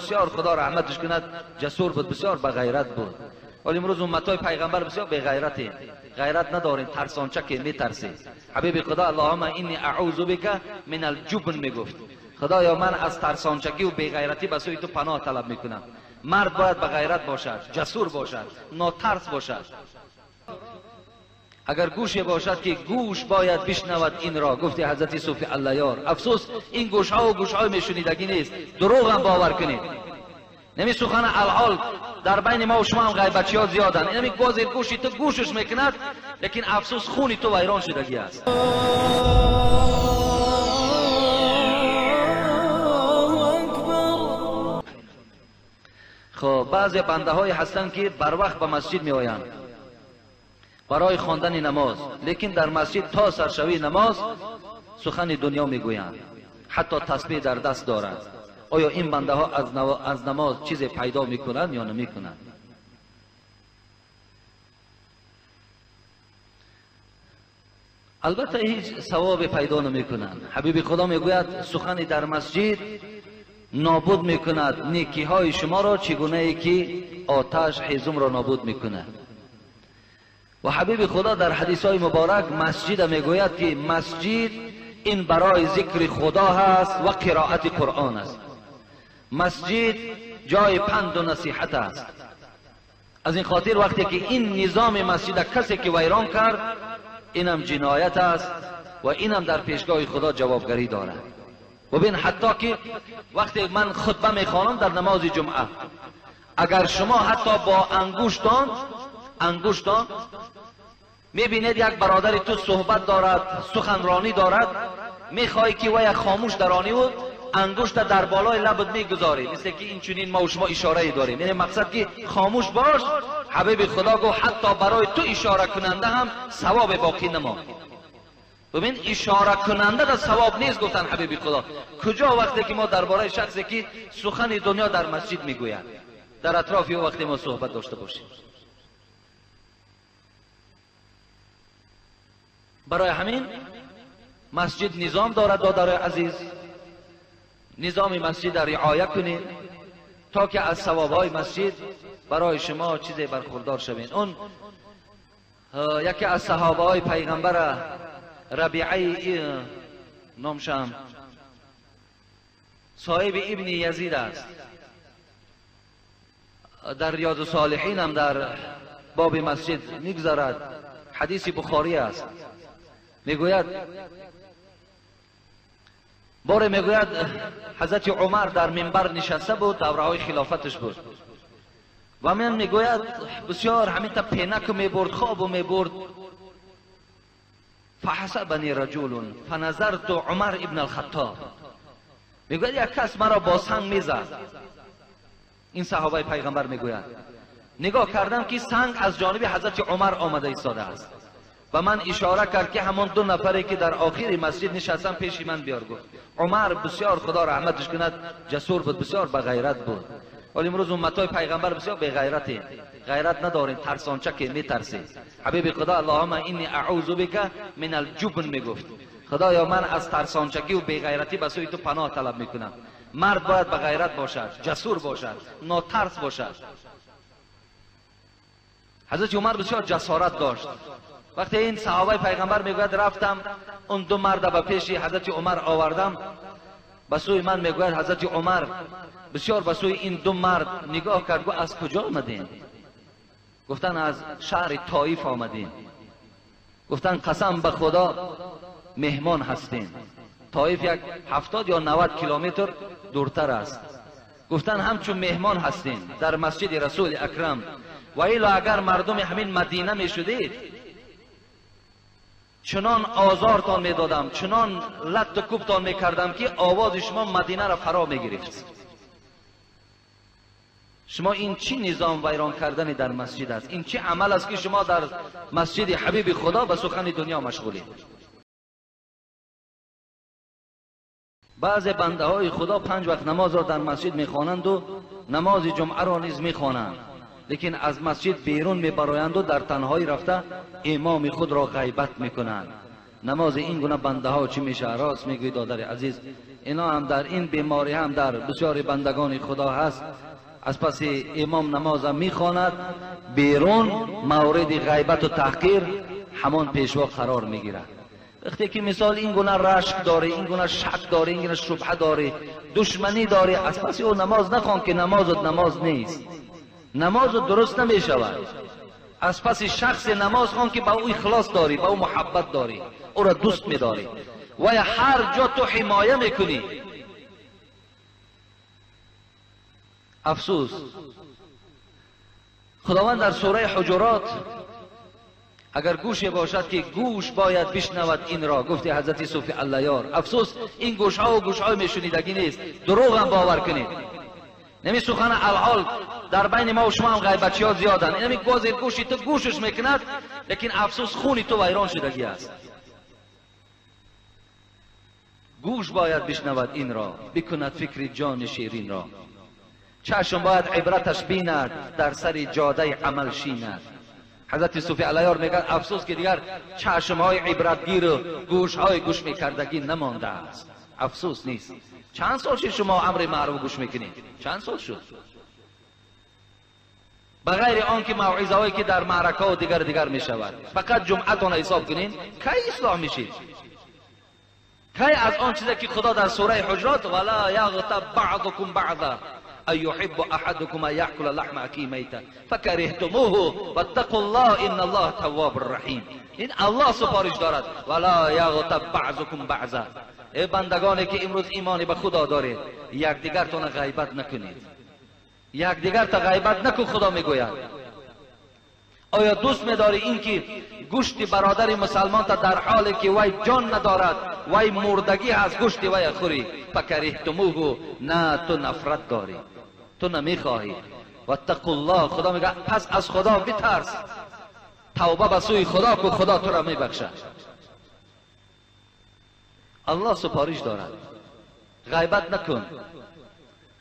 بسیار خدا رحمتش کند جسور بود، بسیار با غیرت بود. ولی امروز امتای پیغمبر بسیار به غیرته، غیرت ندارین، ترسانچه که میترسه. حبیب خدا اللهم انی اعوذ بک من الجبن میگفت، خدایا من از ترسانچگی و بی غیرتی به سوی تو پناه طلب میکنم. مرد باید به غیرت باشد، جسور باشد، ناترس باشد. اگر گوشی باشد که گوش باید بشنود این را، گفتی حضرت صوفی الله. افسوس این گوش ها و گوش های میشنیدگی نیست، دروغ هم باور کنید. نمی سخن الحال در بین ما و شما هم غیبتچی ها زیادن. نمی گوزی گوشی تو گوشش میکند، لیکن افسوس خونی تو ویران شدگی است. خب بعضی بنده های هستند که بر وقت به مسجد می آیند برای خواندن نماز، لیکن در مسجد تا سرشوی نماز سخن دنیا می گویند، حتی تسبیح در دست دارند. آیا این بنده ها از نماز چیزی پیدا می کنند یا نمی کنند؟ البته هیچ ثواب پیدا نمی کنند. حبیب خدا می گوید سخن در مسجد نابود می کند نیکی های شما را چگونه ای که آتش هیزم را نابود می کند. و حبیب خدا در حدیث های مبارک مسجد می گوید که مسجد این برای ذکر خدا هست و قرائت قرآن است. مسجد جای پند و نصیحت است. از این خاطر وقتی که این نظام مسجد کسی که ویران کرد، اینم جنایت است و اینم در پیشگاه خدا جوابگری دارد. و ببین حتی که وقتی من خطبه میخوانم در نماز جمعه، اگر شما حتی با انگشتان میبینید یک برادر تو صحبت دارد، سخنرانی دارد، میخوای که وی خاموش درانی و انگشت در بالای لبت میگذاری، مثل که این چنین ما و شما اشاره داریم، یعنی مقصد که خاموش باش. حبیب خدا گفت حتی برای تو اشاره کننده هم ثواب باقی نماند. ببین اشاره کننده در ثواب نیست گفتن حبیب خدا. کجا وقتی که ما درباره شخصی که سخن دنیا در مسجد میگوید در اطراف او وقتی ما صحبت داشته باشیم؟ برای همین مسجد نظام دارد دادار عزیز، نظام مسجد را رعایت کنید تا که از ثوابهای مسجد برای شما چیزی برخوردار شوید. اون یکی از صحابه های پیغمبر ربیعه نامشم صاحب ابن یزید است، در ریاض الصالحین هم در باب مسجد میگذرد، حدیث بخاری است. میگوید باره میگوید حضرت عمر در منبر نشسته بود، دوره‌های خلافتش بود، و من میگوید بسیار همین تا پینک میبرد، خواب میبرد. فحسبنی رجل فنظرت عمر ابن الخطاب، میگوید یک کس مرا با سنگ میزد. این صحابه پیغمبر میگوید نگاه کردم که سنگ از جانب حضرت عمر آمده ایستاده است و من اشاره کرد که همان دو نفری که در آخر مسجد نشستن پیش من بیار. گفت عمر بسیار خدا رحمتش کند جسور بود، بسیار با غیرت بود. ولی امروز امتای پیغمبر بسیار بی غیرته، غیرت ندارین، ترسانچه که میترسه. حبیب خدا اللهم انی اعوذ بک من الجبن میگفت، خدایا من از ترسانچگی و بی غیرتی به سوی تو پناه طلب میکنم. مرد باید با غیرت باشد، جسور باشد، ناترس باشد. حضرت عمر بسیار جسارت داشت. وقتی این صحابه پیغمبر میگوید رفتم اون دو مرد به پیش حضرت عمر آوردم، به سوی من میگوید حضرت عمر بسیار به سوی این دو مرد نگاه کرد، گفت از کجا آمدین؟ گفتن از شهر طائف آمدین. گفتن قسم به خدا مهمان هستین، طائف یک 70 یا 90 کیلومتر دورتر است. گفتن همچون مهمان هستین در مسجد رسول اکرم، و ایلا اگر مردم همین مدینه می شدید چنان آزارتان می دادم، چنان لط و کوبتان می کردم که آواز شما مدینه را فرا می گرفت. شما این چی نظام ویران کردن در مسجد است؟ این چی عمل است که شما در مسجد حبیب خدا به سخن دنیا مشغولید؟ بعض بنده های خدا 5 وقت نماز را در مسجد می خوانند و نماز جمعه را نیز می خوانند، لیکن از مسجد بیرون می برآیند و در تنهایی رفته امام خود را غیبت می کنند. نماز این گونه بنده ها چی میشه؟ راست میگوید دادر عزیز، اینا هم در این بیماری هم در بسیاری بندگان خدا هست. از پس امام نماز میخواند، بیرون مورد غیبت و تحقیر همان پیشوا قرار میگیرد. وقتی که مثال این گونه رشک داره، این گونه شک داره، این گونه شبهه داره، دشمنی داره، از پس او نماز نخوان که نماز نیست، نماز درست نمیشود. از پس شخص نماز خوان که با او اخلاص داری، با او محبت داری، او را دوست میداری و هر جا تو حمایه میکنی. افسوس خداوند در سوره حجرات اگر گوشی باشد که گوش باید بشنود این را، گفته حضرت صوفی اللیار. افسوس این گوش ها و گوش های میشنیدگی نیست، دروغ هم باور کنید. نمی سخن الحال در بین ما و شما هم غیبتچی ها زیادن. نمی گوزی گوشی تو گوشش میکند، لیکن افسوس خونی تو ویران شدگی است. گوش باید بشنود این را، بکند فکر جان شیرین را. چشم باید عبرتش بیند، در سر جاده عمل شیند. حضرت صوفی اللیار میگن افسوس که دیگر چشم های عبرتگیر و گوش های گوش میکردگی نمانده است. افسوس نیست. چند سال شد شما امر معروف گوش میکنید؟ چند سال شد؟ بغیر آن که موعظه هایی که در معرکه و دیگر میشود، فقط جمعتون حساب کنین، کی اصلاح میشید؟ کی از آن چیزی که خدا در سوره حجرات ولا یغتب بعضکم بعضا ایحب احدکم ان یاکل لحم اخیه میتا فکرهتموه واتقوا الله ان الله تواب الرحیم. این الله سفارش دارد ولا یغتب بعضکم بعضا. ای بندگانی که امروز ایمانی به خدا دارید، یکدیگرتون غیبت نکنید، یکدیگر تا غیبت نکن. خدا میگوید آیا دوست می‌داری این که گوشت برادر مسلمان تا در حالی که وی جان ندارد، وی مردگی از گوشت وی خوری؟ فکرهتموه، نه تو نفرت داری، تو نمیخواهی. واتقوا الله، خدا میگه پس از خدا بترس، توبه به سوی خدا کو، خدا تو را میبخشد. الله سپارش دارد، غیبت نکن.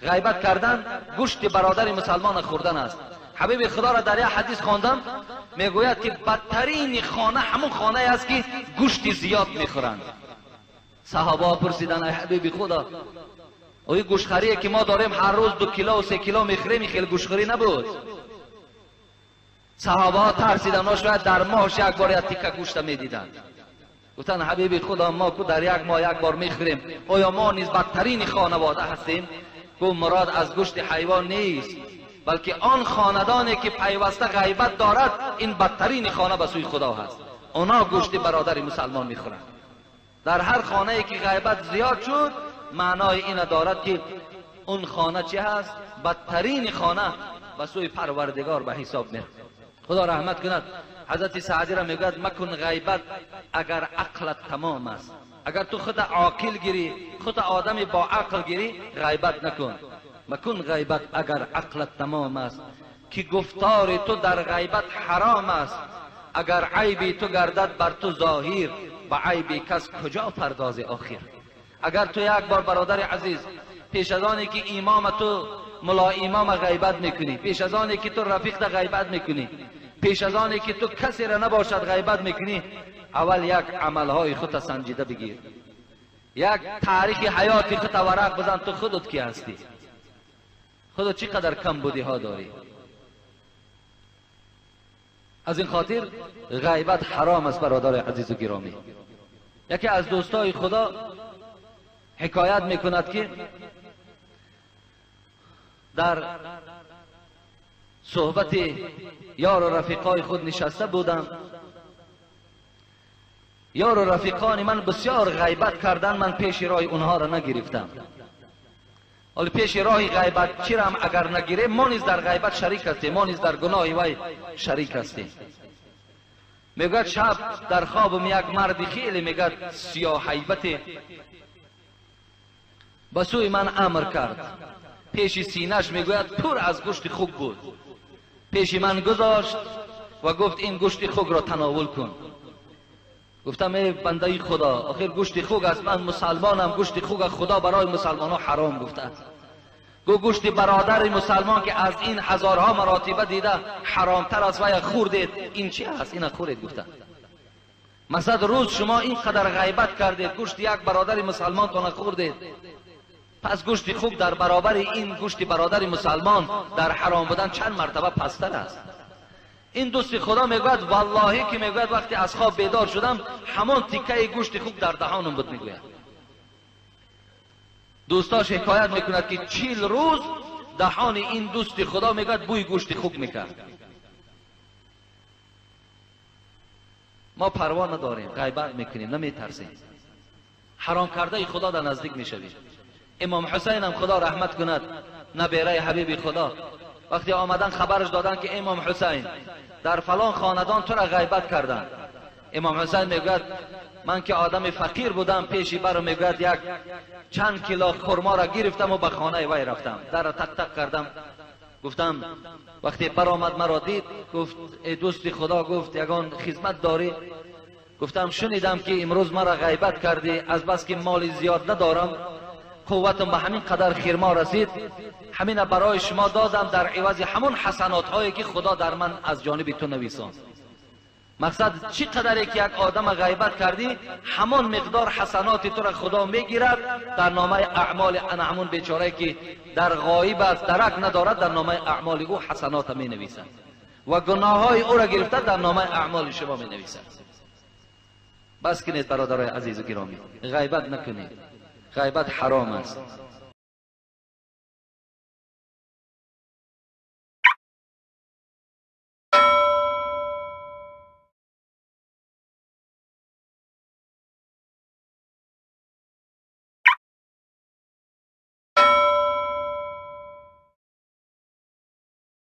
غیبت کردن گوشت برادر مسلمان خوردن است. حبیب خدا را در یک حدیث خواندم، میگوید که بدترین خانه همون خانه است که گوشت زیاد میخورند. صحابه پرسیدن ای حبیب خدا، این گوشتخوری که ما داریم هر روز 2 کیلو و 3 کیلو میخوریم، خیلی گوشتخوری نبود؟ صحابه ترسیدن و شاید در ماهش یک بار یک تیکه گوشت میدیدند. گفتن حبیب خدا ما که در یک ماه یک بار میخوریم، آیا ما نیز بدترین خانواده هستیم؟ گفت مراد از گوشت حیوان نیست، بلکه آن خاندانی که پیوسته غیبت دارد، این بدترین خانه به سوی خدا هست. اونا گوشت برادر مسلمان میخورند. در هر خانه ای که غیبت زیاد شد، معنای این دارد که اون خانه چه هست؟ بدترین خانه به سوی پروردگار به حساب میاد. خدا رحمت کند. حضرت سعدی را میگوید مکن غیبت اگر عقلت تمام است. اگر تو خود عاقل گیری، خود آدم با عقل گیری، غیبت نکن. مکن غیبت اگر عقلت تمام است، که گفتار تو در غیبت حرام است. اگر عیبی تو گردد بر تو ظاهر، با عیبی کس کجا پرداز آخر. اگر تو یک بار برادر عزیز پیش از آنی که امام تو ملا امام غیبت میکنی، پیش از آنی که تو رفیق دا غیبت میکنی، پیش از آنی که تو کسی را نباشد غیبت میکنی، اول یک عملهای خود سنجیده بگیر، یک تاریخ حیات خود ورق بزن. تو خودت کی هستی؟ خودت چقدر کم بودی ها داری؟ از این خاطر غیبت حرام است برادر عزیز و گرامی. یکی از دوستای خدا حکایت میکند که در صحبت یار و رفیقای خود نشسته بودم. یار و رفیقان من بسیار غیبت کردن، من پیش راه اونها را نگرفتم. ولی پیش راه غیبت چی را هم اگر نگیره، ما نیز در غیبت شریک هستیم، ما نیز در گناه وی شریک هستیم. میگوید شب در خوابم یک مرد خیلی میگوید سیاه هیبت به سوی من امر کرد. پیش سینه‌اش میگوید پر از گوشت خوک بود. پیش من گذاشت و گفت این گوشت خوک را تناول کن. گفتم ای بنده خدا، آخر گوشت خوک است، من مسلمانم، گوشت خوک خدا برای مسلمان ها حرام گفته است. گوشت برادر مسلمان که از این هزارها مراتبه دیده حرامتر است و یا خوردید، این چی است؟ این خورید. گفتم مثلا روز شما اینقدر غیبت کردید، گوشت یک برادر مسلمان تان خوردید، پس گوشت خوب در برابر این گوشت برادر مسلمان در حرام بودن چند مرتبه پستر است. این دوست خدا میگوید والله که میگوید وقتی از خواب بیدار شدم همان تیکه گوشت خوب در دهانم بود. میگوید دوستاش حکایت میکند که 40 روز دهان این دوست خدا میگوید بوی گوشت خوب میکرد. ما پروا نداریم، غیبت میکنیم، نمیترسیم، حرام کرده خدا در نزدیک میشویم. امام حسین هم خدا رحمت کند، نبیره حبیب خدا، وقتی آمدن خبرش دادن که امام حسین در فلان خاندان تو را غیبت کردن، امام حسین میگوید من که آدم فقیر بودم، پیشی برو میگوید یک چند کیلو خرما را گرفتم و به خانه وی رفتم، در را تک تک کردم، گفتم وقتی برآمد مرا دید گفت ای دوست خدا، گفت یگان خدمت داری؟ گفتم شنیدم که امروز مرا غیبت کردی، از بس که مالی زیاد ندارم، قوتم به همین قدر خرما رسید، همین برای شما دادم در عوض همون حسنات هایی که خدا در من از جانب تو نویساند. مقصد چی قدری که یک آدم غیبت کردی همان مقدار حسنات تو را خدا میگیرد در نامه اعمال همون بیچاره که در غایب است، درک ندارد، در نامه اعمال او حسنات می نویسد و گناه های او را گرفته در نامه اعمال شما می نویسد. بس کنید برادرای عزیز و گرامی، غیبت نکنید، غیبت حرام است.